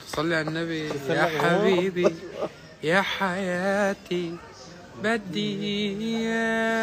صلي على النبي يا حبيبي يا حياتي بدي إياك.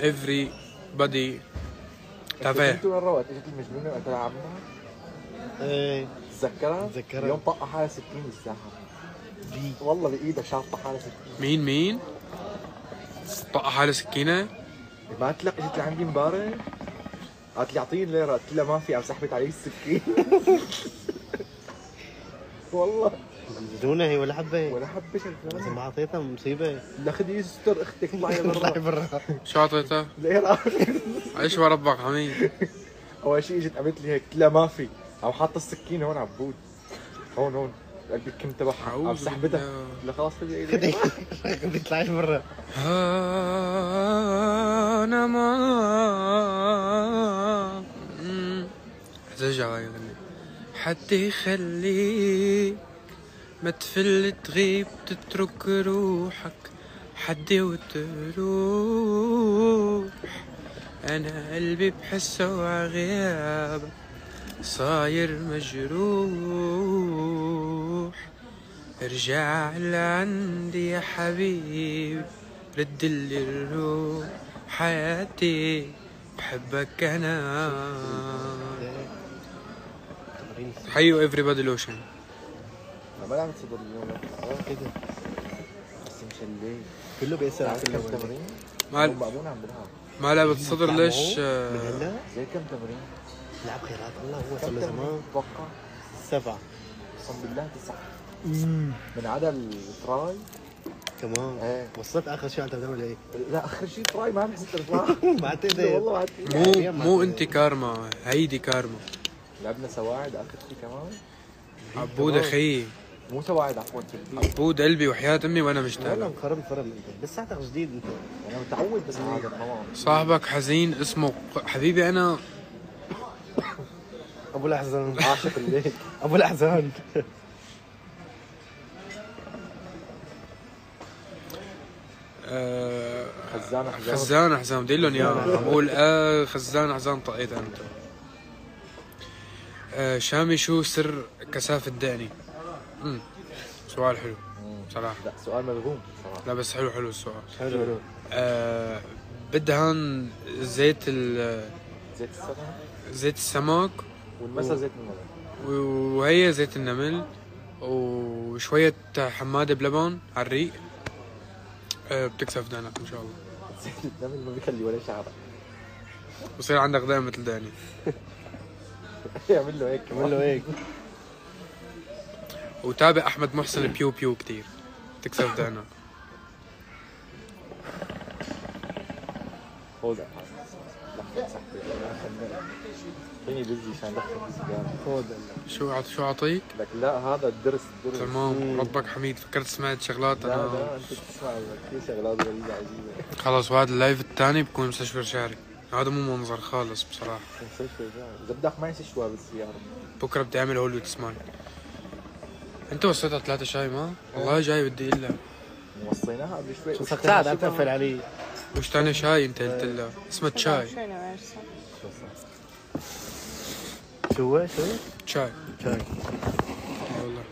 everybody تافه. انت وين روقت؟ اجت المجنونه وقت عمها؟ ايه تتذكرها؟ تذكرها. اليوم طقها حالها سكين بالساحه. والله بايدها شاطه حالها سكين. مين؟ طق حالة سكينة؟ ما قلت لك اجت لعندي امبارح؟ قالت لي اعطيني ليره، قلت لها ما في، قام سحبت علي السكين. والله بدونه هي ولا حبه؟ ولا حبه بس شغاله. ما اعطيتها مصيبه. لا خدي يستر اختك اطلعي طلعي برا. برا. شو عطيتها؟ ليره. عيش وربك حميد. اول شيء اجت قامت لي هيك، قلت لها ما في، قام حاطه السكين هون عبود. هون قلبي الكم تبعها، قام أعوذ سحبتها. بالله. قلت لها خلاص خدي خدي ايدك. خدي اطلعي برا. أنا ما زجع يغني حد يخليك ما تفل تغيب تترك روحك حد وتروح. أنا قلبي بحسه عغيابك صاير مجروح. ارجع لعندي يا حبيبي ردلي الروح حياتي بحبك أنا. حيو everybody لوشن. ما لعبت صدر اليوم كده بس مشلي. كله بيسأل عن عارف كله كم تمرين؟ ما مأمون عم بدها ما لعبت صدر ليش؟ من هلا زي كم تمرين؟ لعب خيرات الله هو صار كم له تمرين زمان تتوقع؟ 7 اقسم بالله 9 من عدا التراي. كمان. ايه وصلت اخر شيء انت بتعمل ايه؟ لا اخر شيء تراي ما عم حسيت الرفاع. ما تقدر والله ما عاد مو انت كارما، هيدي كارما. لعبنا سواعد اخر شيء كمان. عبود اخي، مو سواعد عفوا ترتيب. عبود قلبي وحياة امي وانا والله مشتاق. مخرب انت لساتك جديد انت. انا متعود بس هذا تمام. صاحبك حزين اسمه حبيبي انا ابو الاحزان. عاشق الليل. ابو الاحزان. خزان احزان. خزان حزام بدي لهم اياها. عم بقول خزان حزام طقيتها انت. شامي شو سر كثافة دقني؟ سؤال حلو صراحة. لا سؤال ملغوم صراحه. لا بس حلو السؤال. حلو. بدهن زيت زيت السمك زيت السمك والمسا زيت النمل. وهي زيت النمل وشوية حمادة بلبن على الريق. بتكسف دهنك ان شاء الله. زيت النمل ما بيخلي ولا شعره. بصير عندك دهن مثل دهني. يعمل له هيك عمل له هيك. وتابع احمد محسن بيو كتير تكسف دهنك. خذ لحظه صاحبي فيني بزي عشان دخل السيجاره. خذ شو اعطيك؟ لك لا هذا الدرس تمام ربك حميد. فكرت سمعت شغلات لا انا. لا انت بتسمع كثير شغلات غريبه عجيبه. خلص وهذا اللايف الثاني بكون مستشفى شعري. هذا مو منظر خالص بصراحة. اذا بدك معي سشوار بالسياره. بكره بدي اعمل هوليوود سمايل. انت وصيتها 3 شاي ما؟ والله جاي بدي اقول لك. وصيناها قبل شوي. شو ساعد عم تقفل علي. وش ثاني شاي انت قلت لها؟ اسمه تشاي. شو تشاي. شاي. والله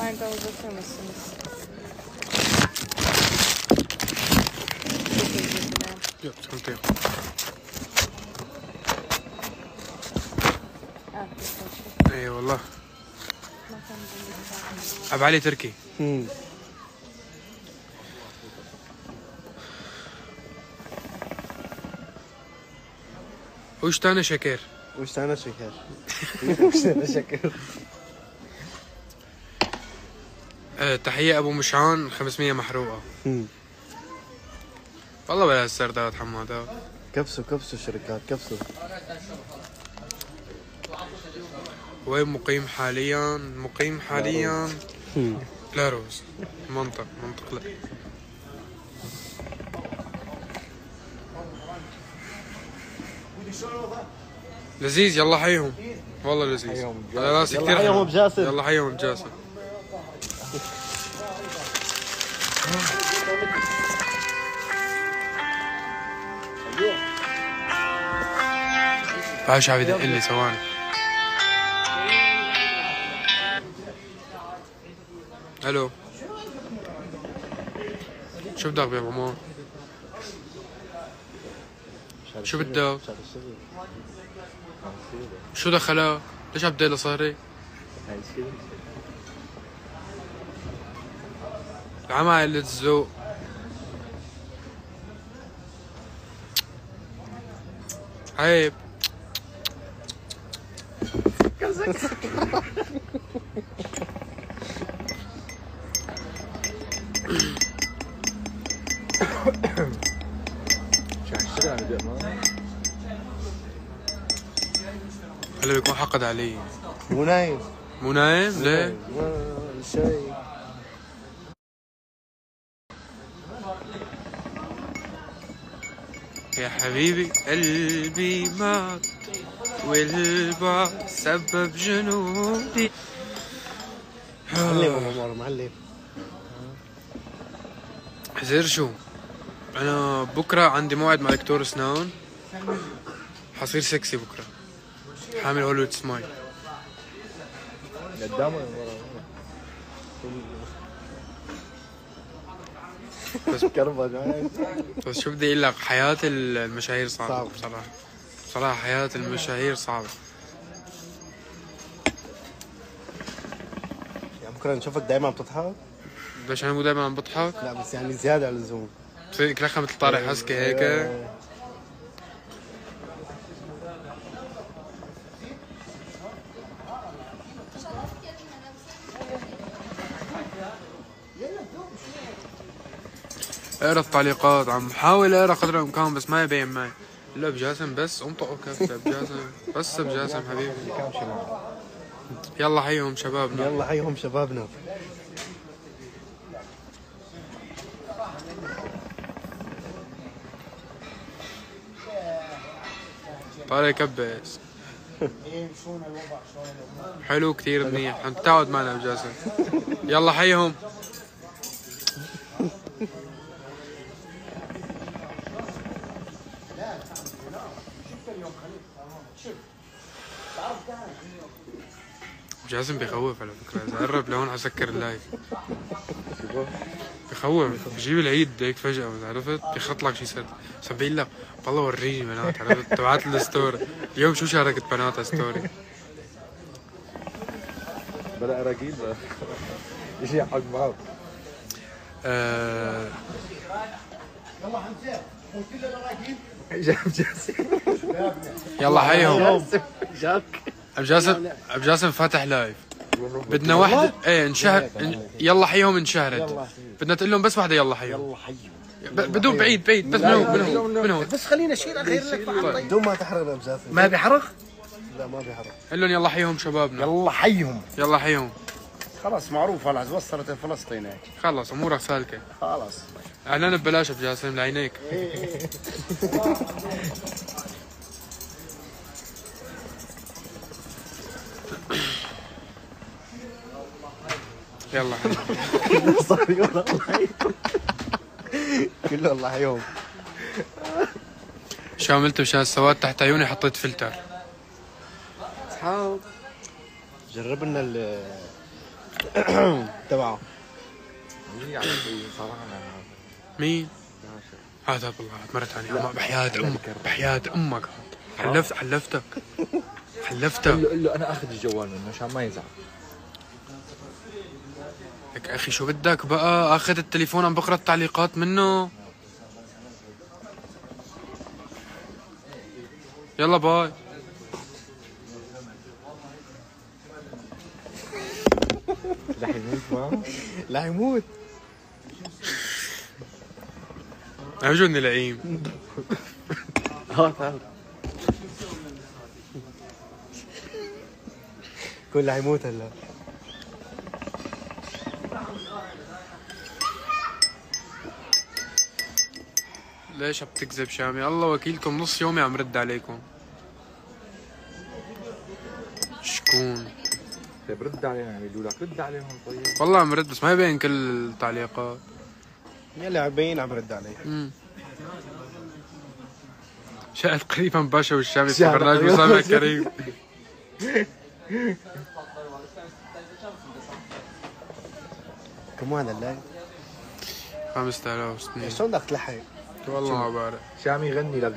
Faydalı götürmüşsünüz. yok sıkıntı yok. اي والله. ابو علي تركي. وش تاني شكر؟ وش ثاني شكر؟ وش انا شكر. تحية ابو مشعان 500 محروقة. والله بلا السردات حمادات. كبسوا الشركات كبسوا. وين مقيم حاليا؟ لا روز. منطق لا. لذيذ يلا حيهم. والله لذيذ. على راسي كثير. يلا حيهم بجاسم. يلا حيهم بجاسم. بعد شو عم يدق لي ثواني. الو شو بدك يا ماما؟ شو بدك؟ شو دخلك؟ ليش عم تدق صهري؟ العمى قلة الذوق. عيب. شو هالشغل عم يدق معه؟ هلا بيكون حقد علي. مو نايم. مو نايم؟ ليه؟ شيء. يا حبيبي قلبي مات والبعد سبب جنودي. معلم عمر معلم. حزير شو؟ أنا بكرة عندي موعد مع دكتور أسنان. حصير سكسي بكرة. حامل هوليوود سمايل. قدامه ولا ورا؟ بس كربة جاي. بس شو بدي أقول لك، حياة المشاهير صعبة صعب. بصراحة. بصراحة حياة المشاهير صعبة. يعني بكره نشوفك دايما بتضحك. ليش أنا مو دايما عم بضحك؟ لا بس يعني زيادة على اللزوم. بتصير كلخة مثل طارق حسكي هيك. اقرا التعليقات، عم حاول اقرا قدر الامكان بس ما يبين معي. لا بجاسم بس انطقوا كفته بجاسم، بس بجاسم حبيبي. كم شباب؟ يلا حيهم شبابنا. يلا حيهم شبابنا. طارق كبس. حلو كثير منيح، انت تقعد معنا بجاسم. يلا حيهم. جاسم بيخوف على فكرة، إذا قرب لهون حسكر اللايف. بخوف، بجيب العيد هيك فجأة عرفت؟ بيخط لك شي سد، بس بقول لك والله وريني بنات عرفت؟ تبعت لي الستوري، اليوم شو شاركت بنات على ستوري؟ بلا اراجيل يجي حق معه. جاب جاسم. يلا حيهم. جاك. ابو جاسم فاتح لايف. بدنا وحدة ايه انشهر يلا حيهم انشهرت. بدنا تقول لهم بس وحدة يلا حيهم. يلا حيهم. بدون بعيد بس من هون. بس خلينا اشيل اغير لك طيب. بدون ما تحرق يا بجاسم. ما بيحرق؟ لا ما بيحرق. قول لهم يلا حيهم شبابنا. يلا حيهم. يلا حيهم. خلاص معروف خلاص وصلت فلسطين هيك. خلص امورك سالكة. خلاص. اعلان ببلاش ابو جاسم لعينيك. يلا حيهم. صار يلا حيهم. كله الله حيهم. شو عملت مشان السواد تحت عيوني؟ حطيت فلتر. اصحاب جربنا تبعه. مين عم يحكي صراحة؟ مين؟ هذا بالله مرة ثانية. بحياة امك بحياة امك حلفتك. قل له انا اخذ الجوال منه عشان ما يزعل. لك اخي شو بدك بقى؟ اخذ التليفون عم بقرا التعليقات منه. يلا باي. رح يموت معه؟ لا يموت. عجوني لئيم. كله حيموت هلا. ليش بتكذب شامي؟ الله وكيلكم نص يومي عم رد عليكم. شكون؟ طيب رد عليهم، عم يقولوا لك رد عليهم. طيب والله عم رد بس ما يبين كل التعليقات. يلي عبين عم برد عليه. شاهد قريبا باشا والشامي في شاهد برنامج قريباً مسامع باشا. كريم. كم هذا اللايف؟ 5000 سنين شلون بدك تلحق؟ والله ما بعرف. شامي غني لك